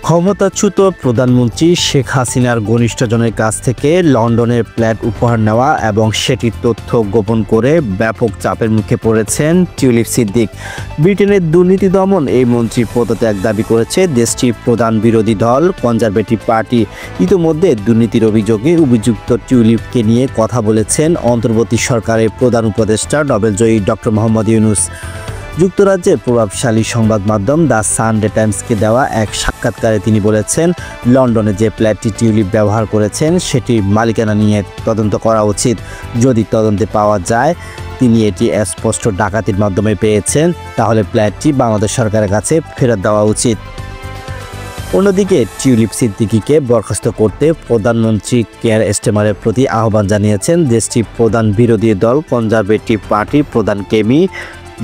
ক্ষমতাচ্যুত প্রধানমন্ত্রী শেখ হাসিনার ঘনিষ্ঠজনের কাছ থেকে লন্ডনের ফ্ল্যাট উপহার নেওয়া এবং সেটির তথ্য গোপন করে ব্যাপক চাপের মুখে পড়েছেন টিউলিপ সিদ্দিক। ব্রিটেনের দুর্নীতি দমন এই মন্ত্রীর পদত্যাগ দাবি করেছে দেশটির প্রধান বিরোধী দল কনজারভেটিভ পার্টি। ইতিমধ্যে দুর্নীতির অভিযোগে অভিযুক্ত টিউলিপকে নিয়ে কথা বলেছেন অন্তর্বর্তী সরকারের প্রধান উপদেষ্টা নোবেলজয়ী ডক্টর মোহাম্মদ ইউনূস। যুক্তরাজ্যের প্রভাবশালী সংবাদ মাধ্যম দ্য সানডে টাইমসকে দেওয়া এক সাক্ষাৎকারে তিনি বলেছেন, লন্ডনে যে ফ্ল্যাটটি টিউলিপ ব্যবহার করেছেন সেটির মালিকানা নিয়ে তদন্ত করা উচিত। যদি তদন্তে পাওয়া যায় তিনি এটি স্পষ্ট ডাকাতির মাধ্যমে পেয়েছেন, তাহলে ফ্ল্যাটটি বাংলাদেশ সরকারের কাছে ফেরত দেওয়া উচিত। অন্যদিকে টিউলিপ সিদ্দিকীকে বরখাস্ত করতে প্রধানমন্ত্রী কেয়ার স্টারমারের প্রতি আহ্বান জানিয়েছেন দেশটির প্রধান বিরোধী দল কনজারভেটিভ পার্টির প্রধান কেমি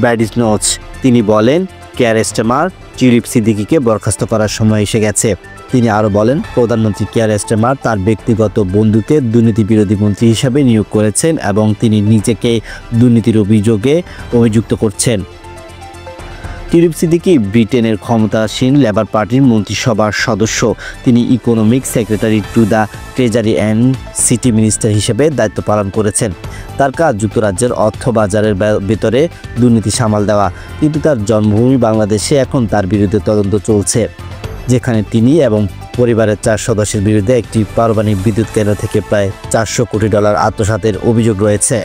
ব্যাডিসনোচ। তিনি বলেন, কেয়ার স্টারমার টিউলিপ সিদ্দিকীকে বরখাস্ত করার সময় এসে গেছে। তিনি আরও বলেন, প্রধানমন্ত্রী কেয়ার স্টারমার তার ব্যক্তিগত বন্ধুকে দুর্নীতি বিরোধী মন্ত্রী হিসাবে নিয়োগ করেছেন এবং তিনি নিজেকে দুর্নীতির অভিযোগে অভিযুক্ত করছেন। টিউলিপ সিদ্দিকী ব্রিটেনের ক্ষমতাসীন লেবার পার্টির মন্ত্রিসভার সদস্য। তিনি economic secretary to the treasury and city minister হিসেবে দায়িত্ব পালন করেছেন। তার কাজ যুক্তরাজ্যের অর্থ বাজারের ভেতরে দুর্নীতি সামাল দেওয়া, কিন্তু তার জন্মভূমি বাংলাদেশে এখন তার বিরুদ্ধে তদন্ত চলছে, যেখানে তিনি এবং পরিবারের 4 সদস্যের বিরুদ্ধে একটি পারমাণবিক বিদ্যুৎ কেন্দ্র থেকে প্রায় $400 কোটি আত্মসাতের অভিযোগ রয়েছে।